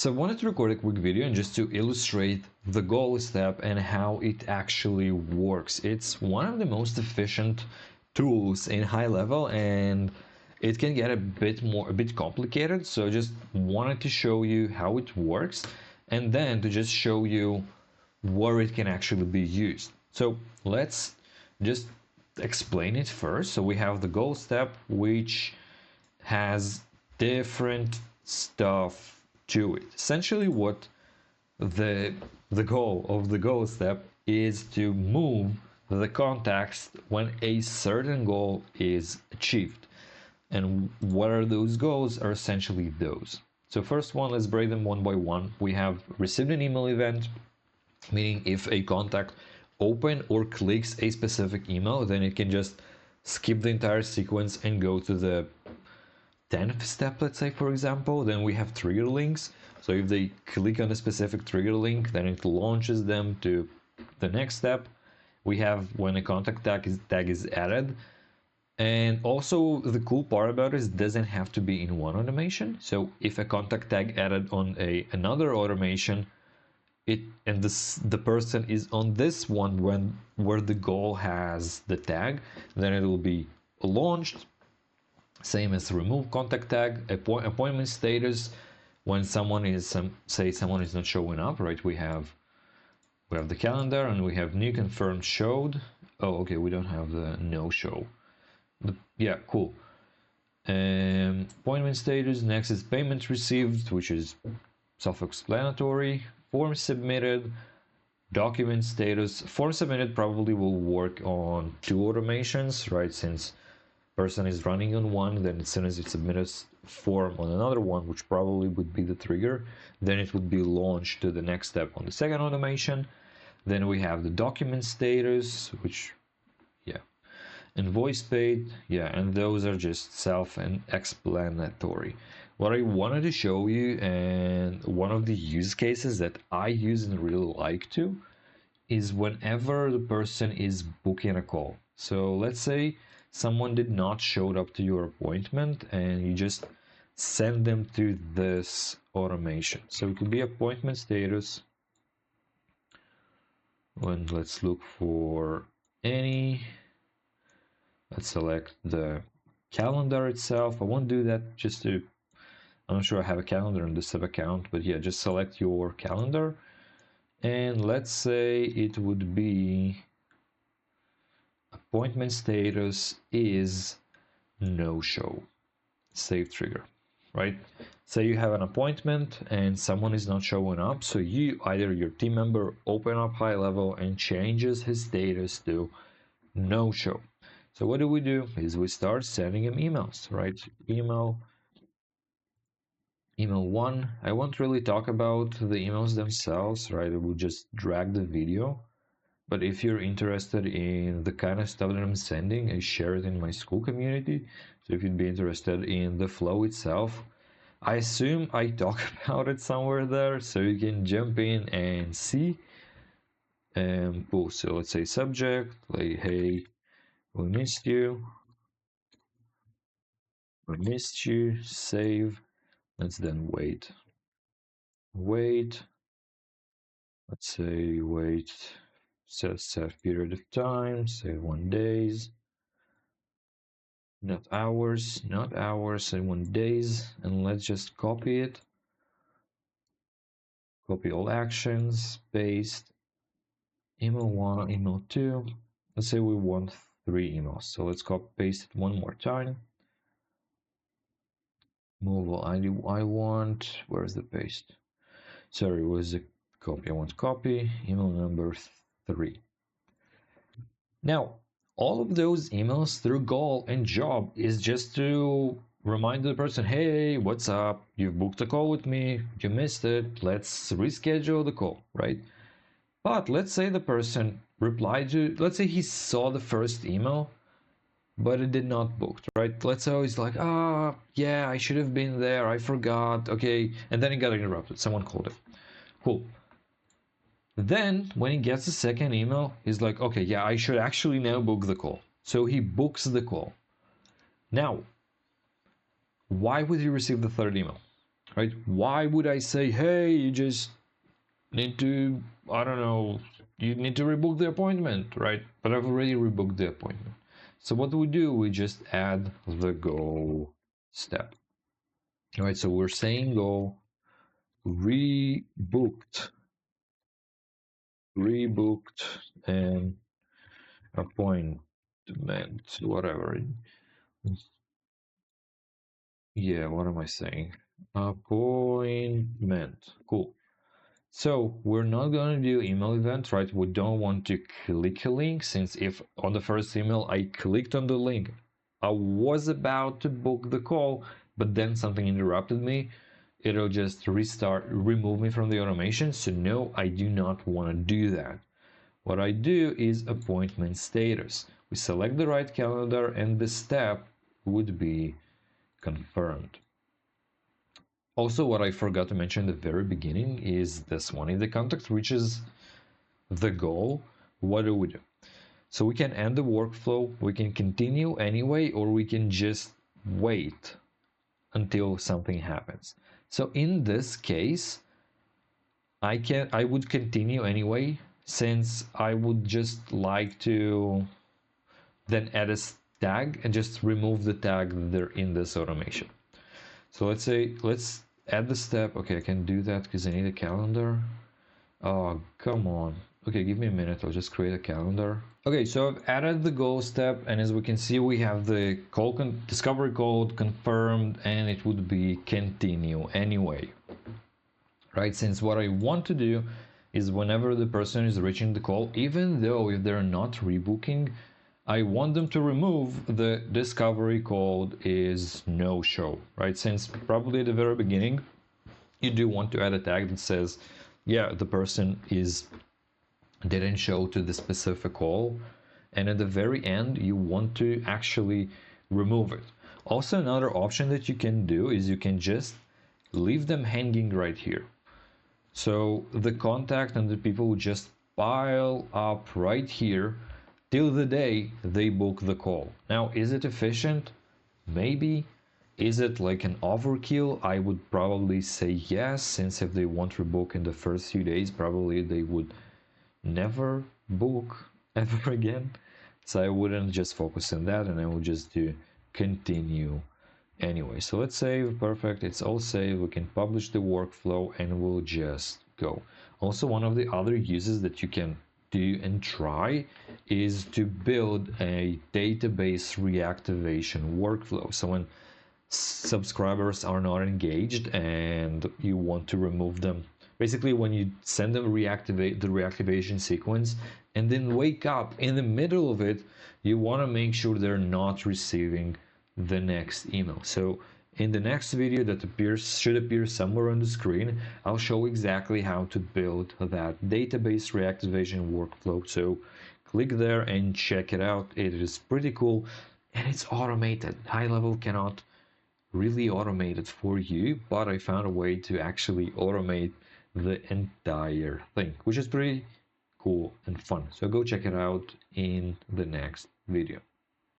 So I wanted to record a quick video and just to illustrate the goal step and how it actually works. It's one of the most efficient tools in high level, and it can get a bit complicated. So I just wanted to show you how it works and then to just show you where it can actually be used. So let's just explain it first. So we have the goal step, which has different stuff to it. Essentially, what the goal of the goal step is to move the context when a certain goal is achieved. And what are those goals? Are essentially those. So first one, let's break them one by one. We have received an email event, meaning if a contact open or clicks a specific email, then it can just skip the entire sequence and go to the 10th step, let's say, for example. Then we have trigger links. So if they click on a specific trigger link, then it launches them to the next step. We have when a contact tag is added. And also the cool part about it is it doesn't have to be in one automation. So if a contact tag added on another automation, the person is on this one where the goal has the tag, then it will be launched. Same as remove contact tag, appointment status. When someone is say someone is not showing up, right? We have the calendar and we have new confirmed showed. Oh, okay, we don't have the no show. Yeah, cool. Appointment status. Next is payment received, which is self-explanatory. Form submitted. Document status. Form submitted probably will work on two automations, right? Since person is running on one, then as soon as it submits form on another one, which probably would be the trigger, then it would be launched to the next step on the second automation. Then we have the document status, which, yeah, invoice paid, yeah, and those are just self and explanatory. What I wanted to show you, and one of the use cases that I use and really like to, is whenever the person is booking a call. So let's say someone did not show up to your appointment and you just send them to this automation. So it could be appointment status. And let's look for any. Let's select the calendar itself. I won't do that just to, I'm not sure I have a calendar in the sub account, but yeah, just select your calendar. And let's say it would be appointment status is no show. Save trigger, right? Say you have an appointment and someone is not showing up, so you, either your team member, open up high level and changes his status to no show. So what do? Is we start sending him emails, right? Email 1. I won't really talk about the emails themselves, right? I will just drag the video. But if you're interested in the kind of stuff that I'm sending, I share it in my school community. So if you'd be interested in the flow itself, I assume I talk about it somewhere there, so you can jump in and see. Cool. So let's say subject, like, hey, we missed you. We missed you. Save. Let's then wait. Wait. Let's say wait. Set period of time. Say 1 days. Not hours, and 1 days, and let's just copy it. Copy all actions, paste, email 1, email 2. Let's say we want 3 emails, so let's copy paste it one more time. Mobile ID I want, where's the paste? Sorry, was the copy? I want copy, email number 3. Now, all of those emails through goal and job is just to remind the person, hey, what's up? You've booked a call with me. You missed it. Let's reschedule the call, right? But let's say the person replied to, let's say he saw the first email, but it did not book, right? Let's say he's like, yeah, I should have been there. I forgot. Okay. And then he got interrupted. Someone called him. Cool. Then when he gets the second email, he's like, okay, yeah, I should actually now book the call. So he books the call. Now, why would he receive the third email? right? Why would I say, hey, you just need to, I don't know, you need to rebook the appointment, right? But I've already rebooked the appointment. So what do? We just add the go step. All right, so we're saying go rebooked, rebooked an appointment, whatever. Yeah, what am I saying? Appointment. Cool. So we're not going to do email event, right? We don't want to click a link, since if on the first email I clicked on the link, I was about to book the call, but then something interrupted me, it'll just remove me from the automation. So no, I do not want to do that. What I do is appointment status. We select the right calendar and the step would be confirmed. Also, what I forgot to mention at the very beginning is this one. If the contact reaches the goal, what do we do? So we can end the workflow, we can continue anyway, or we can just wait until something happens. So in this case, I would continue anyway, since I would just like to then add a tag and just remove the tag there in this automation. So let's add the step. Okay, I can do that because I need a calendar. Oh, come on. Okay, give me a minute. I'll just create a calendar. Okay, so I've added the goal step, and as we can see, we have the discovery code confirmed, and it would be continue anyway. Right? Since what I want to do is whenever the person is reaching the call, even though if they're not rebooking, I want them to remove the discovery code is no show, right? Since probably at the very beginning, you do want to add a tag that says, yeah, the person didn't show to the specific call. And at the very end, you want to actually remove it. Also, another option that you can do is you can just leave them hanging right here. So the contact and the people will just pile up right here till the day they book the call. Now, is it efficient? Maybe. Is it like an overkill? I would probably say yes, since if they want to book in the first few days, probably they would never book ever again. So I wouldn't just focus on that, and I would just do continue anyway. So let's save. Perfect, it's all saved. We can publish the workflow and we'll just go. Also, one of the other uses that you can do and try is to build a database reactivation workflow. So when subscribers are not engaged and you want to remove them, basically when you send them reactivate the reactivation sequence and then wake up in the middle of it, you want to make sure they're not receiving the next email. So in the next video that should appear somewhere on the screen, I'll show exactly how to build that database reactivation workflow. So click there and check it out. It is pretty cool and it's automated. HighLevel cannot really automate it for you, but I found a way to actually automate the entire thing, which is pretty cool and fun. So go check it out in the next video.